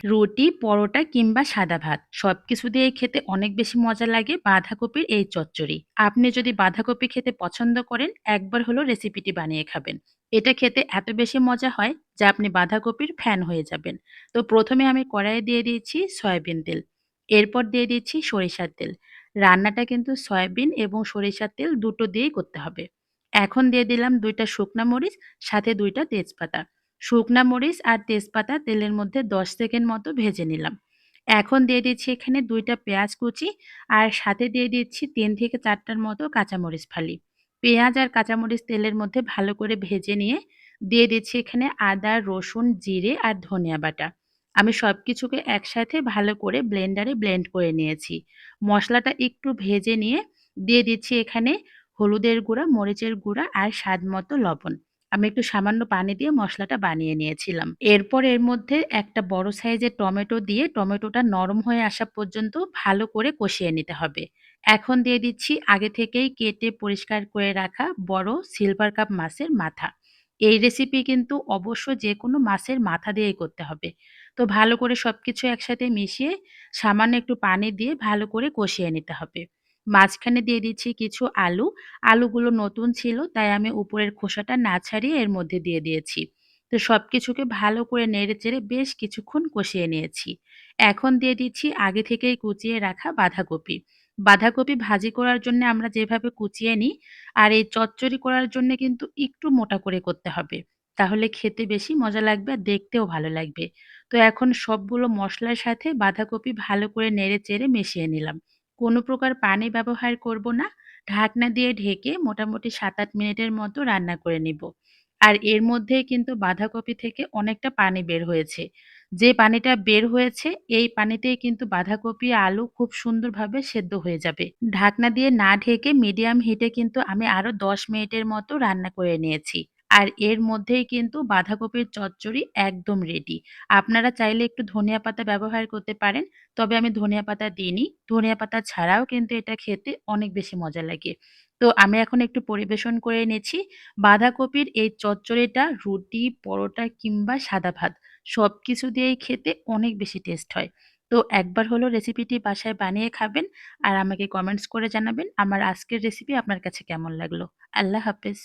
রুটি, পরোটা কিংবা সাদা ভাত সবকিছু দিয়েই খেতে অনেক বেশি মজা লাগে বাঁধাকপির এই চচ্চড়ি। আপনি যদি বাঁধাকপি খেতে পছন্দ করেন, একবার হলেও রেসিপিটি বানিয়ে খাবেন। এটা খেতে এত বেশি মজা হয় যে আপনি বাঁধাকপির ফ্যান হয়ে যাবেন। তো প্রথমে আমি কড়াইয়ে দিয়ে দিয়েছি সয়াবিন তেল। এরপর দিয়ে দিচ্ছি সরিষার তেল। রান্নাটা কিন্তু সয়াবিন এবং সরিষার তেল দুটো দিয়েই করতে হবে। এখন দিয়ে দিলাম ২ টা শুকনা মরিচ, সাথে ২ টা তেজপাতা। শুকনা মরিচ আর তেজপাতা তেলের মধ্যে ১০ সেকেন্ড মতো ভেজে নিলাম। এখন দিয়ে দিচ্ছি এখানে ২ টা পেঁয়াজ কুচি আর সাথে দিয়ে দিচ্ছি ৩ থেকে ৪ টার মতো কাঁচামরিচ ফালি। পেঁয়াজ আর কাঁচামরিচ তেলের মধ্যে ভালো করে ভেজে নিয়ে দিয়ে দিচ্ছি এখানে আদা, রসুন, জিরে আর ধনিয়া বাটা। আমি সবকিছুকে একসাথে ভালো করে ব্লেন্ডারে ব্লেন্ড করে নিয়েছি। মসলাটা একটু ভেজে নিয়ে দিয়ে দিচ্ছি এখানে হলুদের গুঁড়া, মরিচের গুঁড়া আর স্বাদমতো লবণ। আমি একটু সামান্য পানি দিয়ে মসলাটা বানিয়ে নিয়েছিলাম। এরপর এর মধ্যে একটা বড় সাইজের টমেটো দিয়ে টমেটোটা নরম হয়ে আসা পর্যন্ত ভালো করে কষিয়ে নিতে হবে। এখন দিয়ে দিচ্ছি আগে থেকেই কেটে পরিষ্কার করে রাখা বড় সিলভার কাপ মাছের মাথা। এই রেসিপি কিন্তু অবশ্য যেকোনো মাছের মাথা দিয়েই করতে হবে। তো ভালো করে সবকিছু একসাথে মিশিয়ে সামান্য একটু পানি দিয়ে ভালো করে কষিয়ে নিতে হবে। মাঝখানে দিয়ে দিচ্ছি কিছু আলু। আলুগুলো নতুন ছিল তাই আমি উপরের খোসাটা না ছাড়িয়ে এর মধ্যে দিয়ে দিয়েছি। তো সবকিছুকে ভালো করে নেড়েচেড়ে বেশ কিছুক্ষণ কষিয়ে নিয়েছি। এখন দিয়ে দিচ্ছি আগে থেকেই কুচিয়ে রাখা বাঁধাকপি। বাঁধাকপি ভাজি করার জন্য আমরা যেভাবে কুচিয়ে নিই, আর এই চচ্চড়ি করার জন্য কিন্তু একটু মোটা করে করতে হবে। তাহলে খেতে বেশি মজা লাগবে আর দেখতেও ভালো লাগবে। তো এখন সবগুলো মসলার সাথে বাঁধাকপি ভালো করে নেড়েচেড়ে মিশিয়ে নিলাম। কোনো প্রকার পানি ব্যবহার করব না। ঢাকনা দিয়ে ঢেকে মোটামুটি ৭-৮ মিনিটের মতো রান্না করে নিব। আর এর মধ্যেই কিন্তু বাঁধাকপি থেকে অনেকটা পানি বের হয়েছে। যে পানিটা বের হয়েছে এই পানিতেই কিন্তু বাঁধাকপি, আলু খুব সুন্দরভাবে সেদ্ধ হয়ে যাবে। ঢাকনা দিয়ে না ঢেকে মিডিয়াম হিটে কিন্তু আমি আরো ১০ মিনিটের মতো রান্না করে নিয়েছি। আর এর মধ্যেই কিন্তু বাঁধাকপির চচ্চড়ি একদম রেডি। আপনারা চাইলে একটু ধনিয়া পাতা ব্যবহার করতে পারেন। তবে আমি ধনিয়া পাতা দিইনি। ধনিয়া পাতা ছাড়াও কিন্তু এটা খেতে অনেক বেশি মজা লাগে। তো আমি এখন একটু পরিবেশন করে নিচ্ছি। বাঁধাকপির এই চচ্চড়িটা রুটি, পরোটা কিংবা সাদা ভাত সবকিছু দিয়েই খেতে অনেক বেশি টেস্ট হয়। তো একবার হলেও রেসিপিটি বাসায় বানিয়ে খাবেন আর আমাকে কমেন্টস করে জানাবেন আমার আজকের রেসিপি আপনার কাছে কেমন লাগলো। আল্লাহ হাফেজ।